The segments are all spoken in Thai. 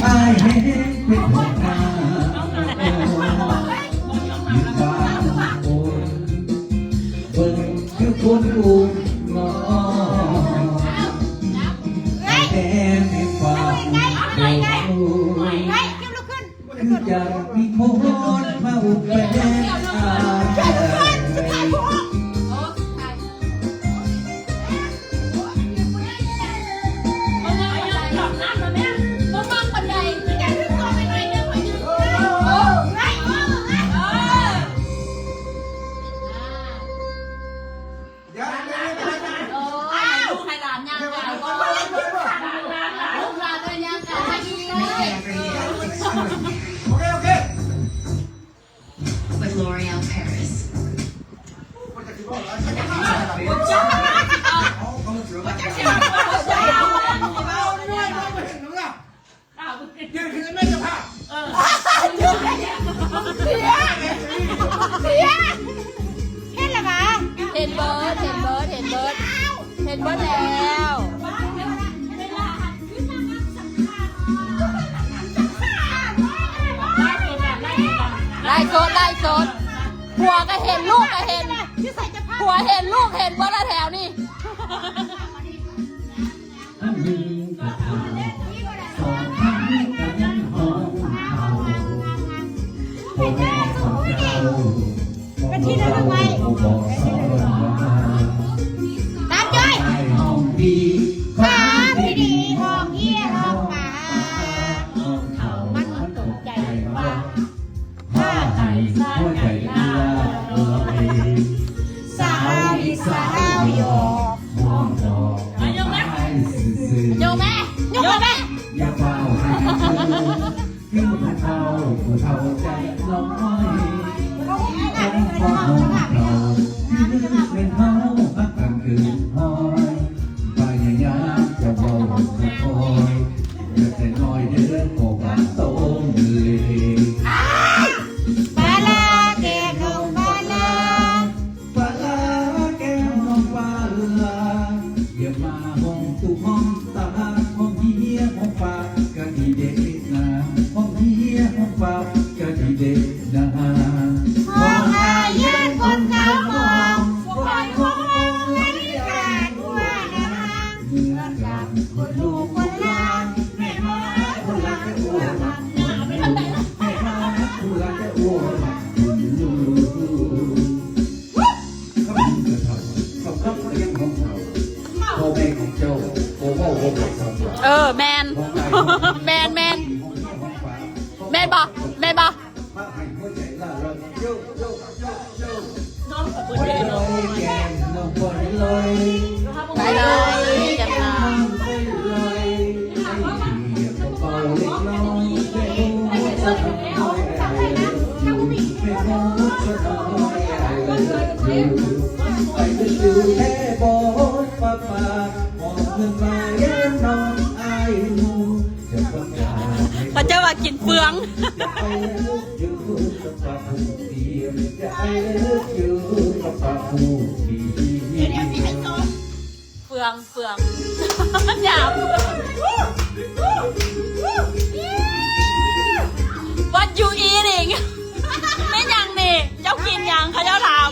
อายเห็นเป็นหัวหน้าอยู่บ้านคนเบิ่งคือคนอุ้มน้องแม่ไม่ฝากเด็กคืออยากมีคนมาอุ้มแม่อายL'Oreal Paris. เห็นแล้วปะเห็นเบิร์ดแล้วไล่โซดผัวก็เห็นลูกก็เห็นผัวเห็นลูกเห็นเบิร์ดละแถวนี่เป็นที่นั่นทำไมตามจ้อยห้องดีห้องเยี่ยห้องป่ามันตกใจว่าถ้าใครสร้างใหญ่ลาสาวโยห้องดอกโยแม่อย่าเฝ้าให้คือผู้เฒ่าใจน้อยต้องฟังเราคือเป็นเฮาพักกันคืนหอยพยายามจะเบาจะคอยเลือดแต่น้อยเดินโผล่โต้มเลยปลาลาแกงงปลาลาแก้วน้องปลาอย่ามาห้องตู้ห้องตาห้องเฮียห้องปากก็ดีเด็กนะห้องเฮียห้องปากก็ดีเด็กนะห้องอาเย็นคนเขามองคอยคงไม่ขาดว่านะเหมือนกับคนลูกคนหลานแม่มาคนละแค่อ้วนแม่มาคนละแค่อ้วนเขายังของเขาโอเมของเจ้าโอโม่โอโม่แมนบอกไปเลยจำลาพระเจ้าว่ากินเฟืองเฟืองหยาบ What you eating ไม่ยังนี่เจ้ากินยังเขาเจ้าถาม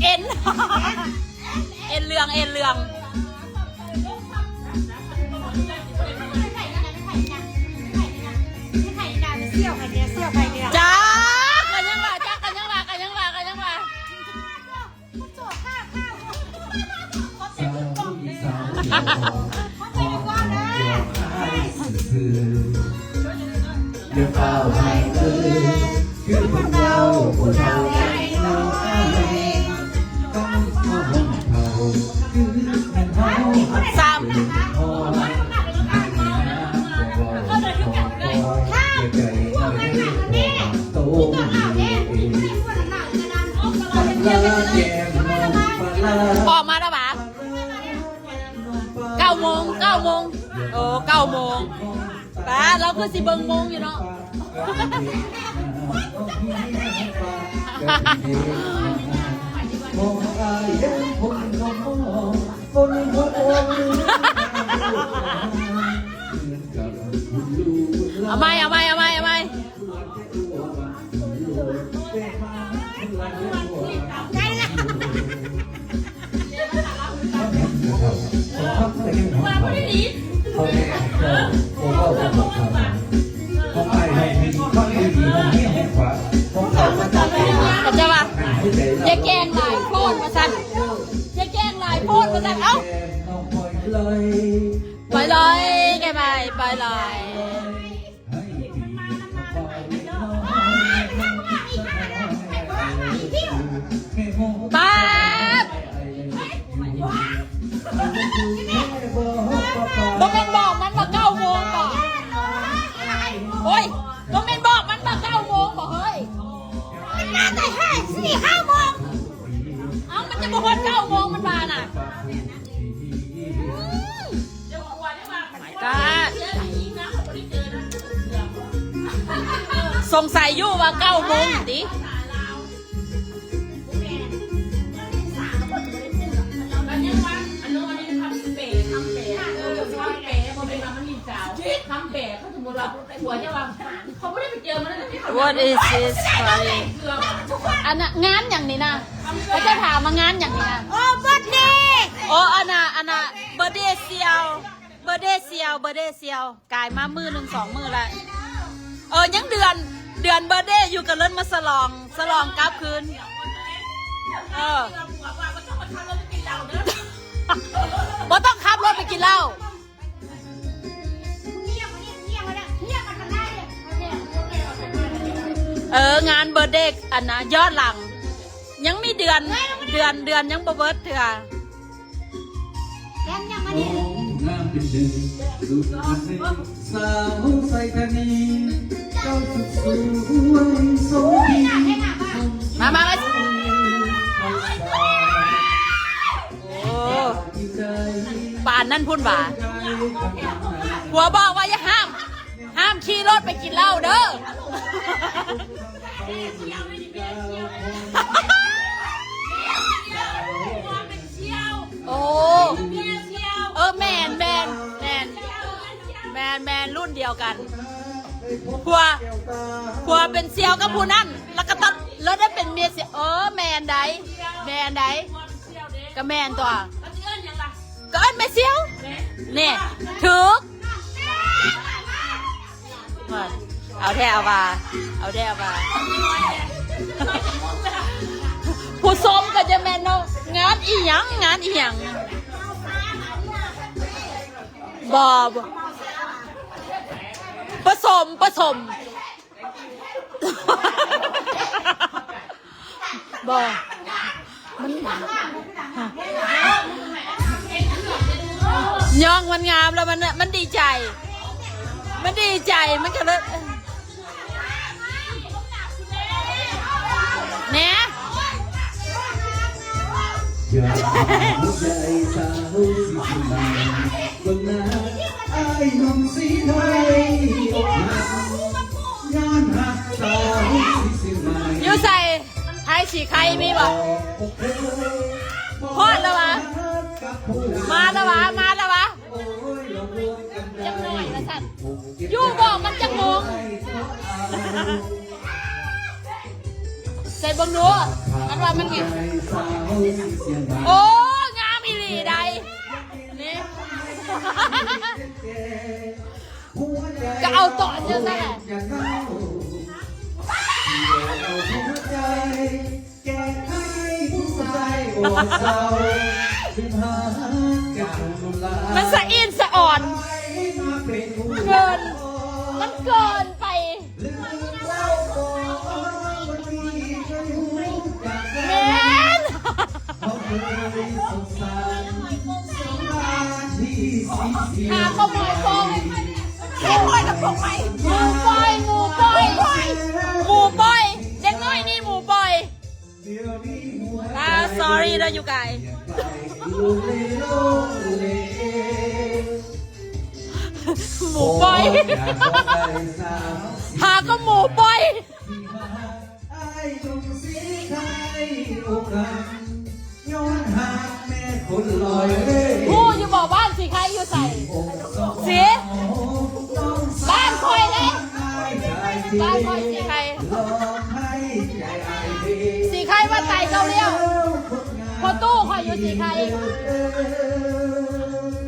เอ็นเรืองจ้ากันยังว่าเดี๋ยวเฝ้าให้คือพวกเราใจเราต้องเข้าห้องเขาคือเป็นเขาซ้ำออกมาแล้วปะ9 โมงโอ้9 โมงป้าเราคือสิเบิ่งโมงอยู่เนาะ เอาไหมเอาไหมเอาไหมเอาไหม มาไม่ได้หนีเขาแก่โอ้โหเขาไปให้มีข้อดีของเมียของขวาของเขามาจับเอง ก็จะว่าอย่าแกล้งหลายโพดมาสั่นอย่าแกล้งหลายโพดมาสั่นเอ้าปล่อยเลยแกไปปล่อยเลยป๊าบบ่แม่นบอกมันมา9 โมงบ่โอ้ยบ่แม่นบอกมันมา9 โมงบ่เฮ้ยน่าจะ4-5 โมงเอ้ามันจะบอกว่า9 โมงมันมาน่ะไม่กล้าสงสัยอยู่ว่า9 โมงดิWhat is this funny อันน่ะงานอย่างนี้นะเขาจะถามมางานอย่างนี้นะโอ้เบิร์ดเดย์โอ้อันน่ะเบิร์ดเดย์เซียวเบิร์ดเดย์เซียวกายมามือ1 2 มือละยังเดือนเบิร์ดเดย์อยู่กับเล่นมาสลองกลับคืนบ่ต้องขับรถไปกินเหล้างานเบิร์ดเดย์อันนะยอดหลังยังมีเดือนยังบ่เบิร์ดเถื่อน้ำเป็นดึงดูดมันสาวใส่กันนี้เจ้าสุดสวยสวยมาโอ้ป่านนั่นพุ่นบ่าหัวบอกว่าอย่าห้ามขี่รถไปกินเหล้าเด้อโอ้แมนรุ่นเดียวกันผัวเป็นเซียวกับผู้นั่นแล้วก็ตัดแล้วได้เป็นเมียเซียวแมนใดก็แมนตัวก็เอิ้นแม่เซียวเนี่ยถึกเอาแท้เอาว่าผู้สมก็จะแม่นงานอีหยังบ่ผสมบ่มันย่องมันงามแล้วมันดีใจมันก็เลยเนี่ยอย่าหัวใจสาวสีสมัยบนหน้าไอ้หนุ่มสีไทยอกหักย้อนหักสาวสีสมัยอยู่ใส่ไทยสีไข่มีบ่พอดแล้ววะมาแล้ววะจังหน่อยนะสันอยู่บอกมันจังงงใส่บังดูมันว่ามันไงโอ้งามอีหลีใดนี่ก็เอาต่อเยอะแน่มันสะอินสะอ่อนมันเกินไปแมนหาข้อมูลโกงเด็กน้อยกับพวกใหม่หมูปอยเด็กน้อยนี่หมูปอยsorry นะยูไกหมูปอยหาก็หมูปอยผู้อยู่บอกบ้านสีใครอยู่ใส่สีบ้าน บ้านคอยสีไข่ ลองให้ใจไอ้เพีย สีไข่ว่าไต่เกาเลี้ยวพอตู้คอยอยู่สีไข่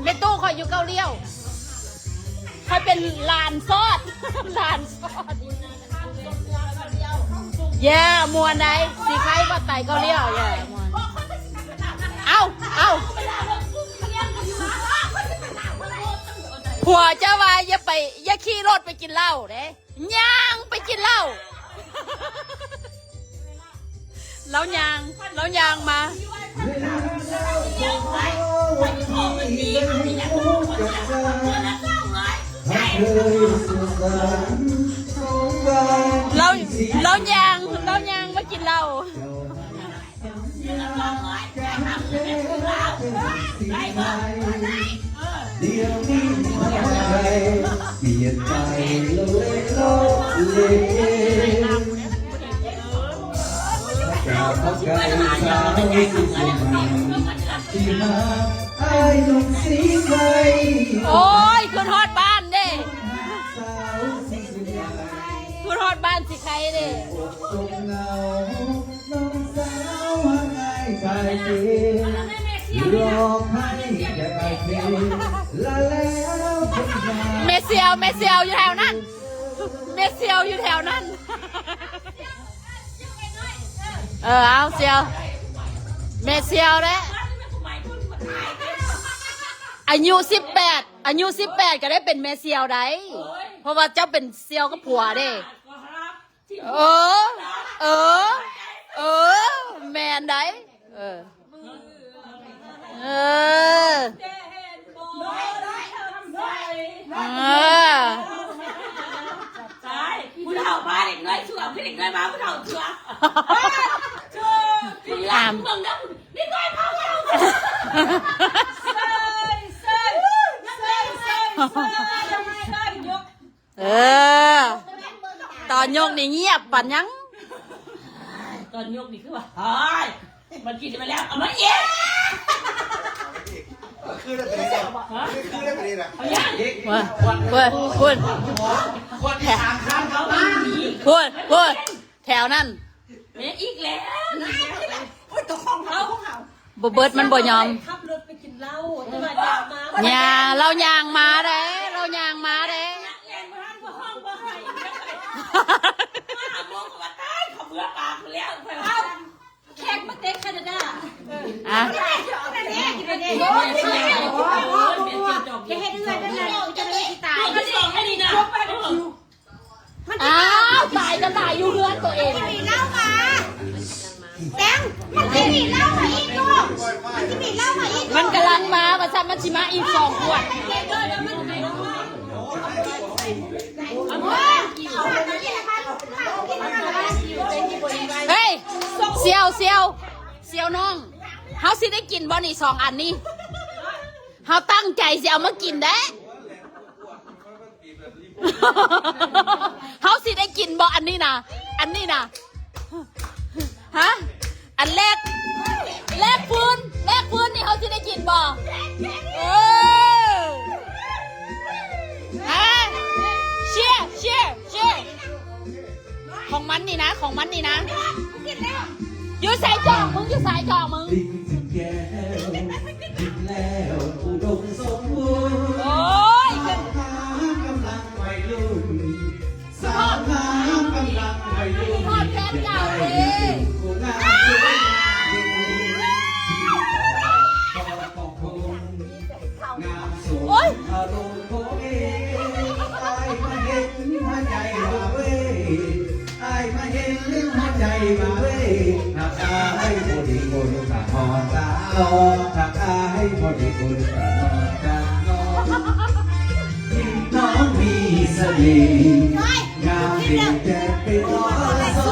ไม่ตู้คอยอยู่เกาเลี้ยวคอยเป็นลานซอด ลานซอดแย่มวนไหนสีไข่ว่าไต่เกาเลี้ยวแย่มวนเอาผัวเจ้าว่าอย่าขี่รถไปกินเหล้าเด้ย่างไปกินเหล้า แล้วยางมาแล้วยางมากินเหล้าเดี๋ยวนี้หัวใจเปลี่ยนไปเลยโลกเลยจากเขาไกลสาวที่สุดที่มาไอ้หนุ่มสีไฟ โอ้ยคุณฮอดบ้านเด้ สาวสีสุดใหญ่ คุณฮอดบ้านสิใครเด้ อดทนเหงาน้องสาวห่างไกลไปเองรอให้จะไปเพียงละแล้วคนมา เมเซียวอยู่แถวนั้นเมเซียวอยู่แถวนั้นเอาเซียวเมเซียวแล้วอายุ18ก็ได้เป็นเมเซียวได้เพราะว่าเจ้าเป็นเซียวกับผัวเด้แมนได้ผู้เฒ่าบ้านเด็กน้อยชั่วพี่เด็กน้อยมาผู้เฒ่าชั่วพี่หลานเมืองนะนี่น้อยเผาตอนยกนี่เงียบปันยัง ตอนยกนี่คือว่าเฮ้ยมันกินไปแล้วเอามาเย็น คือได้ไปนี่นะคือได้ไปนี่นะ เอาอย่างนี้ พูดแถวนั้น เนี่ยอีกแล้วตัวของเขา บ่เบิดมันบ่ยอม ขับรถไปกินเหล้าจะมาด่ามา เรายางมาเด้ แรงบ้านก็ห้องบ่ให้มองว่าตายเขาเบื่อปากแล้วแขกมาเต็กแคนาดา อ่ะ อ้าวตายก็ตายอยู่เรือนตัวเอง มีเหล้ามาแตงมันจะมีเหล้ามาอีกลูกมันจะมีเหล้ามาอีก มันกำลังมาประชามันชิมาอีก2 ขวดเฮ้ยเซียวน้องเฮาสิได้กินบ่นี่2 อันนี้เฮาตั้งใจสิเอามากินเด้เฮาสิได้กินบ่อันนี้นะฮะอันแรกพื้นนี่เฮาสิได้กินบ่ฮะเชียร์ของมันนี่นะอยู่ใส่จอกมึง ดิ้งถึงแก้วดิ้งแล้วอุดมสมบูรณ์ โอ้ย สาวหากำลังวัยรุ่นสาวหากำลังวัยรุ่น ทอดแทนเก่าเลย กูงามสวยงามสวยอารมณ์โคเอไอ้มาเห็นหัวใจมาเว้ไอ้มาเห็นหัวใจมาเว้หน้าตาให้พอดีคนตาหอตาลอหน้าตาให้พอดีคนตาหอตาลอน้องมีเสน่ห์งามเด่นแจ่มเป็นล้อ